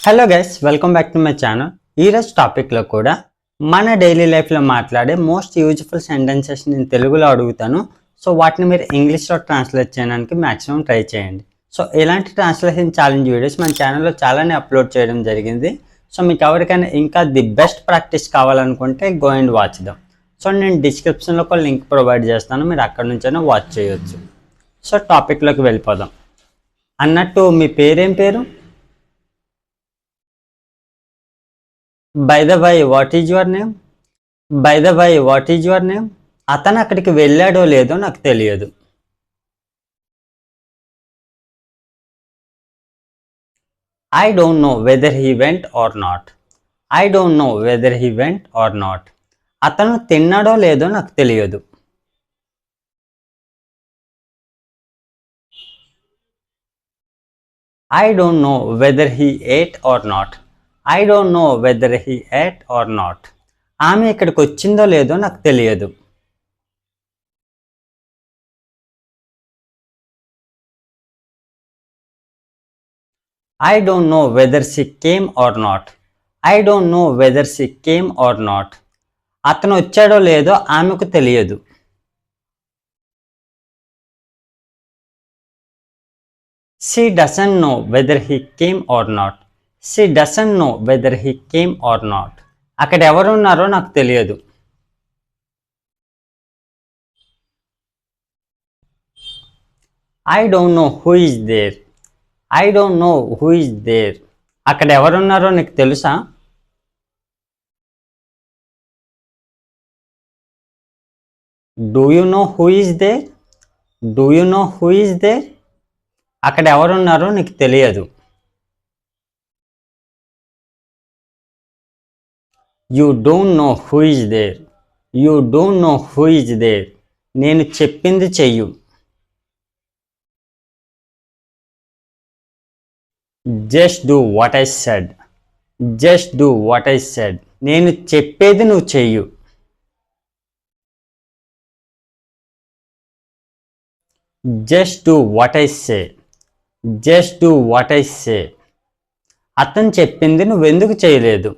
Hello guys, welcome back to my channel. ఈరోజు టాపిక్లో కూడా మన డైలీ లైఫ్లో మాట్లాడే మోస్ట్ యూజ్ఫుల్ సెంటెన్సెస్ నేను తెలుగులో అడుగుతాను. సో వాటిని మీరు ఇంగ్లీష్లో ట్రాన్స్లేట్ చేయడానికి మ్యాక్సిమం ట్రై చేయండి. సో ఇలాంటి ట్రాన్స్లేషన్ ఛాలెంజ్ వీడియోస్ మన ఛానల్లో చాలానే అప్లోడ్ చేయడం జరిగింది. సో మీకు ఎవరికైనా ఇంకా ది బెస్ట్ ప్రాక్టీస్ కావాలనుకుంటే go and watch dum. So నేను డిస్క్రిప్షన్లో ఒక లింక్ ప్రొవైడ్ చేస్తాను, మీరు అక్కడ నుంచైనా వాచ్ చేయొచ్చు. సో టాపిక్లోకి వెళ్ళిపోదాం. అన్నట్టు మీ పేరేం పేరు? By the way, what is your name? By the way, what is your name? అతను అక్కడికి వెళ్ళాడో లేదో నాకు తెలియదు. I don't know whether he went or not. I don't know whether he went or not. అతను తిన్నాడో లేదో నాకు తెలియదు. I don't know whether he ate or not. I don't know whether he ate or not. ఆమె ఇక్కడికి వచ్చిందో లేదో నాకు తెలియదు. I don't know whether she came or not. I don't know whether she came or not. అతను వచ్చాడో లేదో ఆమెకు తెలియదు. She doesn't know whether he came or not. She doesn't know whether he came or not. అక్కడ ఎవరున్నారో నాకు తెలియదు. I don't know who is there. I don't know who is there. అక్కడ ఎవరున్నారో నీకు తెలుసా? Do you know who is there? Do you know who is there? అక్కడ ఎవరున్నారో నీకు తెలియదు. You don't know who is there. You don't know who is there. నేను చెప్పింది చెయ్యు. Just do what I said. Just do what I said. నేను చెప్పేది నువ్వు చెయ్యు. Just do what I say. Just do what I say. అతను చెప్పింది నువ్వెందుకు చేయలేదు?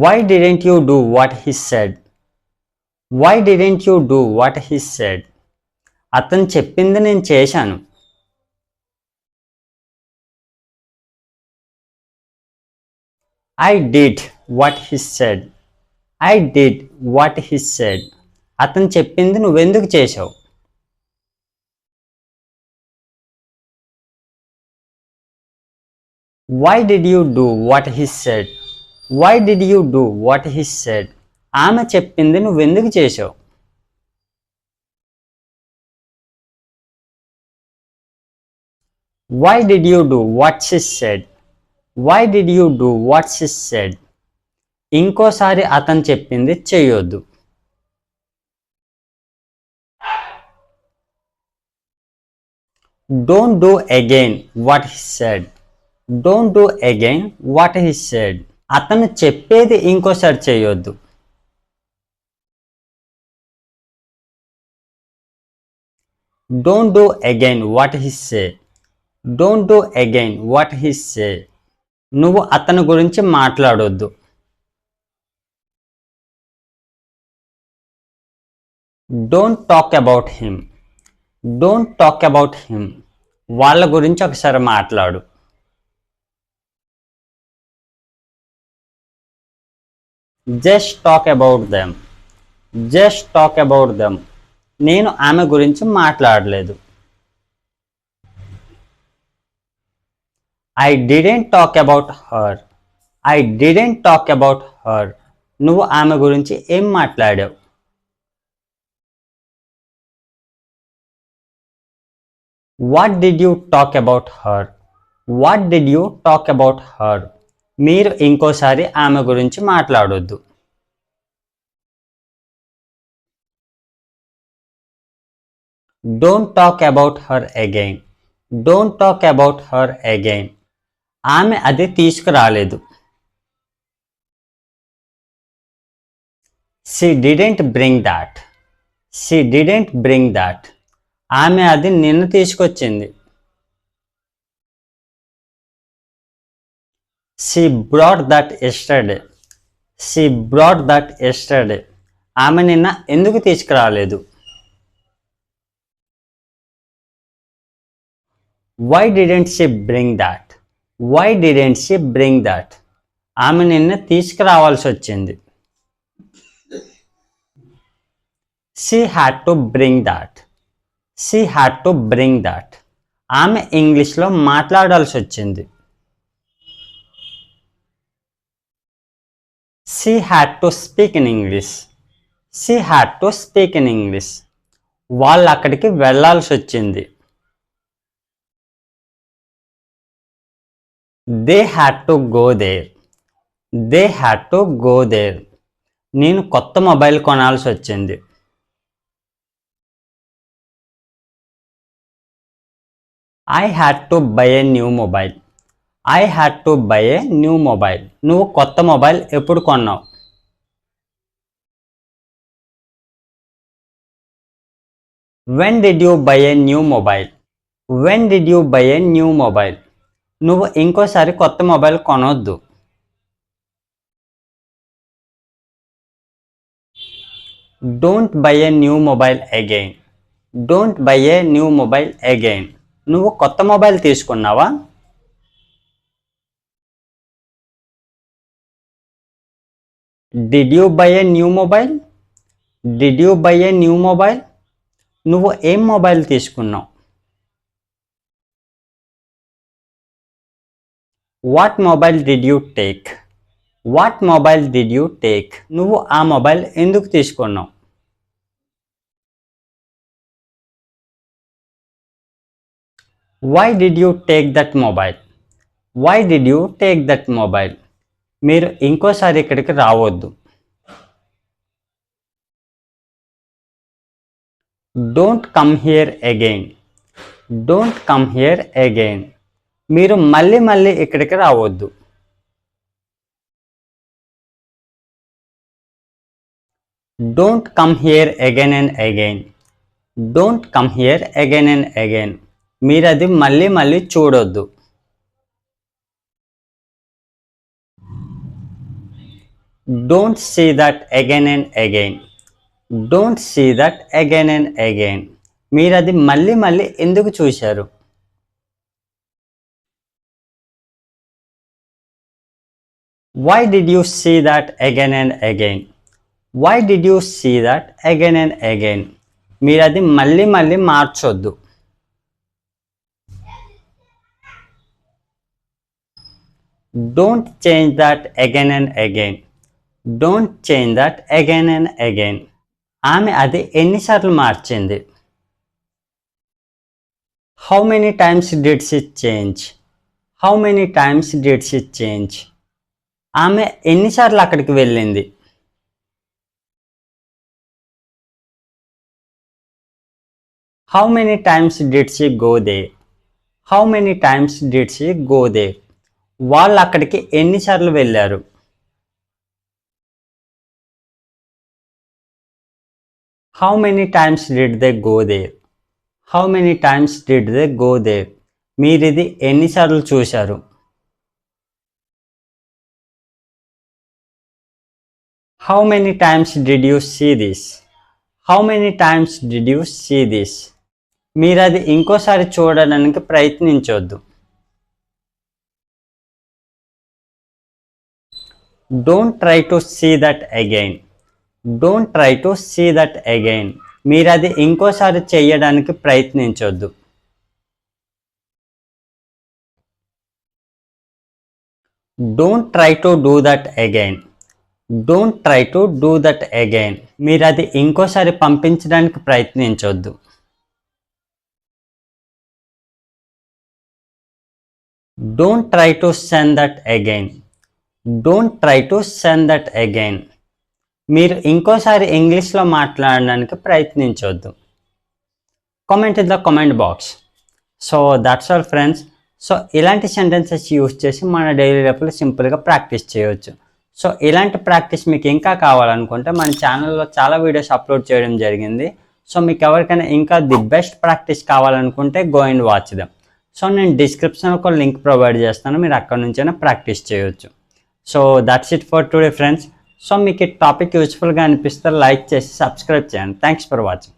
Why didn't you do what he said? Why didn't you do what he said? అతను చెప్పింది నేను చేశాను. I did what he said. I did what he said. అతను చెప్పింది నువ్వెందుకు చేశావు? Why did you do what he said? Why did you do what he said? ఆమె చెప్పింది నువ్వెందుకు చేశావు? Why did you do what she said? Why did you do what she said? ఇంకోసారి అతను చెప్పింది చేయొద్దు. Don't do again what he said. Don't do again what he said. అతను చెప్పేది ఇంకోసారి చేయొద్దు. Don't do again what he said. Don't do again what he said. నువ్వు అతని గురించి మాట్లాడొద్దు. Don't talk about him. Don't talk about him. వాళ్ళ గురించి ఒకసారి మాట్లాడు. Just talk about them. Just talk about them. నేను ఆమె గురించి మాట్లాడలేదు. I didn't talk about her. I didn't talk about her. నువ్వు ఆమె గురించి ఏం మాట్లాడావు? What did you talk about her? What did you talk about her? మీరు ఇంకోసారి ఆమె గురించి మాట్లాడొద్దు. Don't talk about her again. Don't talk about her again. ఆమె అది తీసుకురాలేదు. She didn't bring that. She didn't bring that. ఆమె అది నిన్న తీసుకొచ్చింది. She brought that yesterday. She brought that yesterday. ఆమె నిన్న ఎందుకు తీసుకురాలేదు? Why didn't she bring that? Why didn't she bring that? ఆమె నిన్న తీసుకురావాల్సి వచ్చింది. She had to bring that. She had to bring that. ఆమె ఇంగ్లీష్లో మాట్లాడాల్సి వచ్చింది. She had to speak in English. She had to speak in English. వాళ్ళు అక్కడికి వెళ్ళాల్సి వచ్చింది. They had to go there. They had to go there. నేను కొత్త మొబైల్ కొనాల్సి వచ్చింది. I had to buy a new mobile. I had to buy a new mobile. నువ్వు కొత్త మొబైల్ ఎప్పుడు కొన్నావు? When did you buy a new mobile? When did you buy a new mobile? నువ్వు ఇంకోసారి కొత్త mobile కొనొద్దు. Don't buy a new mobile again. Don't buy a new mobile again. నువ్వు కొత్త mobile తీసుకున్నావా? Did you buy a new mobile? Did you buy a new mobile? నువ్వు ఏం mobile తీసుకున్నావు? What mobile did you take? What mobile did you take? నువ్వు ఆ mobile ఎందుకు తీసుకున్నావు? Why did you take that mobile? Why did you take that mobile? మీరు ఇంకోసారి ఇక్కడికి రావద్దు. Don't come here again. Don't come here again. మీరు మళ్ళీ ఇక్కడికి రావద్దు. Don't come here again and again. Don't come here again and again. మీరు అది మళ్ళీ చూడొద్దు. Don't see that again and again. Don't see that again and again. మీరు అది మళ్ళీ ఎందుకు చూశారు? Why did you see that again and again? Why did you see that again and again? మీరు అది మళ్ళీ మార్చొద్దు. Don't change that again and again. Don't change that again and again. ఆమె అది ఎన్నిసార్లు మార్చింది? How many times did she change? How many times did she change? ఆమె ఎన్నిసార్లు అక్కడికి వెళ్ళింది? How many times did she go there? How many times did she go there? వాళ్ళు అక్కడికి ఎన్నిసార్లు వెళ్ళారు? How many times did they go there? How many times did they go there? మీరు ఇది ఎన్నిసార్లు చూశారు? How many times did you see this? How many times did you see this? మీరు అది ఇంకోసారి చూడడానికి ప్రయత్నించొద్దు. Don't try to see that again. Don't try to see that again. మీరు అది ఇంకోసారి చేయడానికి ప్రయత్నించొద్దు. Don't try to do that again. Don't try to do that again. మీరు అది ఇంకోసారి పంపించడానికి ప్రయత్నించొద్దు. Don't try to send that again. Don't try to send that again. మీరు ఇంకోసారి ఇంగ్లీష్లో మాట్లాడడానికి ప్రయత్నించొద్దు. Comment in the comment box. So that's all friends. So ఇలాంటి సెంటెన్సెస్ యూస్ చేసి మన డైలీ లైఫ్లో సింపుల్గా ప్రాక్టీస్ చేయవచ్చు. సో ఇలాంటి ప్రాక్టీస్ మీకు ఇంకా కావాలనుకుంటే మన ఛానల్లో చాలా వీడియోస్ అప్లోడ్ చేయడం జరిగింది. సో మీకు ఎవరికైనా ఇంకా ది బెస్ట్ ప్రాక్టీస్ కావాలనుకుంటే go and watch them. So నేను డిస్క్రిప్షన్ ఒక లింక్ ప్రొవైడ్ చేస్తాను, మీరు అక్కడ నుంచైనా ప్రాక్టీస్ చేయొచ్చు. So that's it for today friends. So మీకు ఈ టాపిక్ యూస్ఫుల్గా అనిపిస్తే లైక్ చేసి సబ్స్క్రైబ్ చేయండి. Thanks for watching.